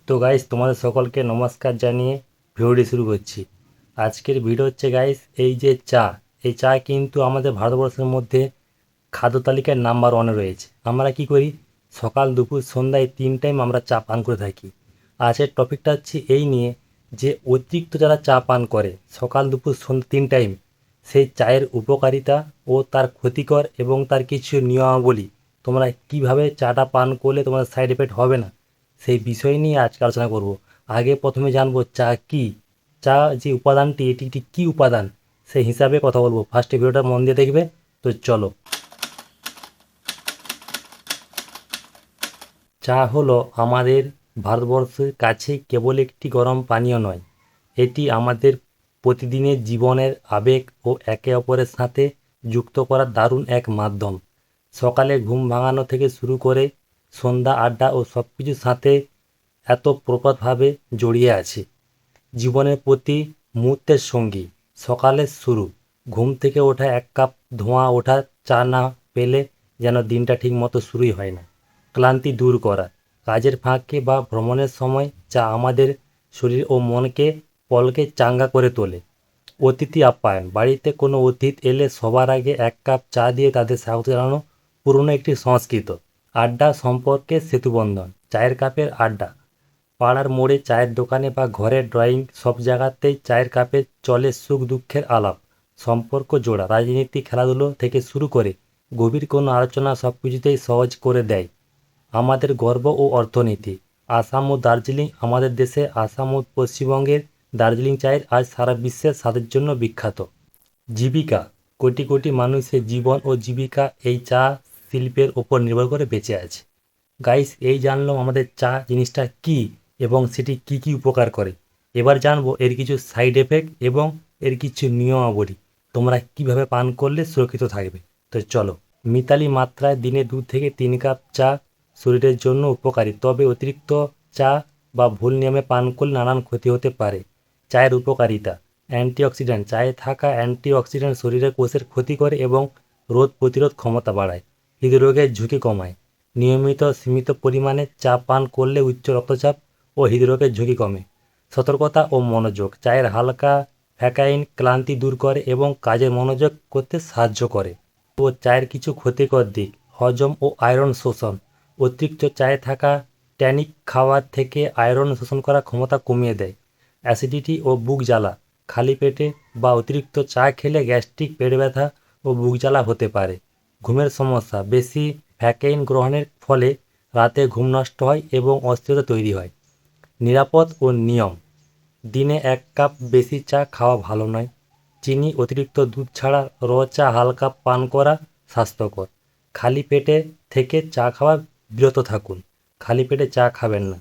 তো গাইস তোমাদের সকলকে নমস্কার জানিয়ে ভিডিওটি শুরু করছি। আজকের ভিডিও হচ্ছে গাইস এই যে চা, এই চা কিন্তু আমাদের ভারতবর্ষের মধ্যে খাদ্য তালিকায় নাম্বার ওয়ানে রয়েছে। আমরা কি করি, সকাল দুপুর সন্ধ্যায় 3 টাইম আমরা চা পান করে থাকি। আজকের টপিকটা হচ্ছে এই নিয়ে যে অতিরিক্ত যারা চা পান করে সকাল দুপুর সন্ধ্যা 3 টাইম, সেই চায়ের উপকারিতা ও তার ক্ষতিকর এবং তার কিছু নিয়মাবলী, তোমরা কিভাবে চাটা পান করলে তোমার সাইড এফেক্ট হবে না, সেই বিষয় নিয়ে আজকে আলোচনা করব। আগে প্রথমে জানবো চা কি, চা যে উপাদানটি এটি একটি কী উপাদান সেই হিসাবে কথা বলবো। ফার্স্টে ভিডিওটা মন দিয়ে দেখবে। তো চলো। চা হলো আমাদের ভারতবর্ষের কাছে কেবল একটি গরম পানীয় নয়, এটি আমাদের প্রতিদিনের জীবনের আবেগ ও একে অপরের সাথে যুক্ত করার দারুণ এক মাধ্যম। সকালে ঘুম ভাঙানো থেকে শুরু করে সন্ধ্যা আড্ডা ও সব কিছুর সাথে এত প্রকটভাবে জড়িয়ে আছে। জীবনের প্রতি মুহূর্তের সঙ্গী। সকালের শুরু, ঘুম থেকে ওঠা, এক কাপ ধোঁয়া ওঠা চা না পেলে যেন দিনটা ঠিক মতো শুরুই হয় না। ক্লান্তি দূর করা, কাজের ফাঁকে বা ভ্রমণের সময় চা আমাদের শরীর ও মনকে পলকে চাঙ্গা করে তোলে। অতিথি আপ্যায়ন, বাড়িতে কোনো অতিথি এলে সবার আগে এক কাপ চা দিয়ে তাদের স্বাগত জানানো পুরনো একটি সংস্কৃত। আড্ডা, সম্পর্কের সেতুবন্ধন, চায়ের কাপের আড্ডা। পাড়ার মোড়ে, চায়ের দোকানে বা ঘরের ড্রয়িং সব জায়গাতেই চায়ের কাপে চলে সুখ দুঃখের আলাপ, সম্পর্ক জোড়া। রাজনীতি, খেলাধুলো থেকে শুরু করে গভীর কোনো আলোচনা সব কিছুতেই সহজ করে দেয়। আমাদের গর্ব ও অর্থনীতি, আসাম ও দার্জিলিং, আমাদের দেশে আসাম ও পশ্চিমবঙ্গের দার্জিলিং চায়ের আজ সারা বিশ্বের স্বাদের জন্য বিখ্যাত। জীবিকা, কোটি কোটি মানুষের জীবন ও জীবিকা এই চা শিল্পের ওপর নির্ভর করে বেঁচে আছে। গাইস, এই জানলাম আমাদের চা জিনিসটা কি এবং সেটি কি কি উপকার করে। এবার জানবো এর কিছু সাইড এফেক্ট এবং এর কিছু নিয়মাবলী, তোমরা কিভাবে পান করলে সুরক্ষিত থাকবে। তো চলো। মিতালি মাত্রায় দিনে 2 থেকে 3 কাপ চা শরীরের জন্য উপকারী, তবে অতিরিক্ত চা বা ভুল নিয়মে পান করলে নানান ক্ষতি হতে পারে। চায়ের উপকারিতা, অ্যান্টিঅক্সিডেন্ট, চায়ে থাকা অ্যান্টিঅক্সিডেন্ট শরীরের কোষের ক্ষতি করে এবং রোগ প্রতিরোধ ক্ষমতা বাড়ায়। হৃদরোগের ঝুঁকি কমায়, নিয়মিত সীমিত পরিমাণে চা পান করলে উচ্চ রক্তচাপ ও হৃদরোগের ঝুঁকি কমে। সতর্কতা ও মনোযোগ, চায়ের হালকা ক্যাফেইন ক্লান্তি দূর করে এবং কাজে মনোযোগ করতে সাহায্য করে। ও চায়ের কিছু ক্ষতিকর দিক, হজম ও আয়রন শোষণ, অতিরিক্ত চায়ে থাকা ট্যানিক খাবার থেকে আয়রন শোষণ করার ক্ষমতা কমিয়ে দেয়। অ্যাসিডিটি ও বুক জ্বালা, খালি পেটে বা অতিরিক্ত চা খেলে গ্যাস্ট্রিক, পেট ব্যথা ও বুক জ্বালা হতে পারে। ঘুমের সমস্যা, বেশি ক্যাফেইন গ্রহণের ফলে রাতে ঘুম নষ্ট হয় এবং অস্থিরতা তৈরি হয়। নিরাপদ ও নিয়ম, দিনে 1 কাপ বেশি চা খাওয়া ভালো নয়। চিনি, অতিরিক্ত দুধ ছাড়া চা হালকা পান করা স্বাস্থ্যকর। খালি পেটে থেকে চা খাওয়া বিরত থাকুন, খালি পেটে চা খাবেন না।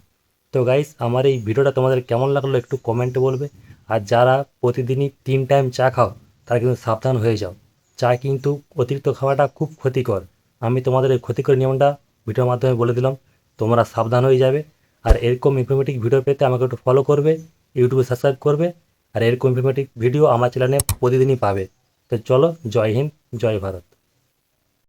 তো গাইস, আমার এই ভিডিওটা তোমাদের কেমন লাগলো একটু কমেন্টে বলবে। আর যারা প্রতিদিনই 3 টাইম চা খাও তারা কিন্তু সাবধান হয়ে যাও। চা কিন্তু অতিরিক্ত খাওয়াটা খুব ক্ষতিকর। আমি তোমাদের এই ক্ষতিকর নিয়মটা ভিডিওর মাধ্যমে বলে দিলাম, তোমরা সাবধান হয়ে যাবে। আর এরকম ইনফরমেটিভ ভিডিও পেতে আমাকে একটু ফলো করবে, ইউটিউবে সাবস্ক্রাইব করবে। আর এরকম ইনফরমেটিভ ভিডিও আমার চ্যানেলে প্রতিদিনই পাবে। তো চলো, জয় হিন্দ, জয় ভারত।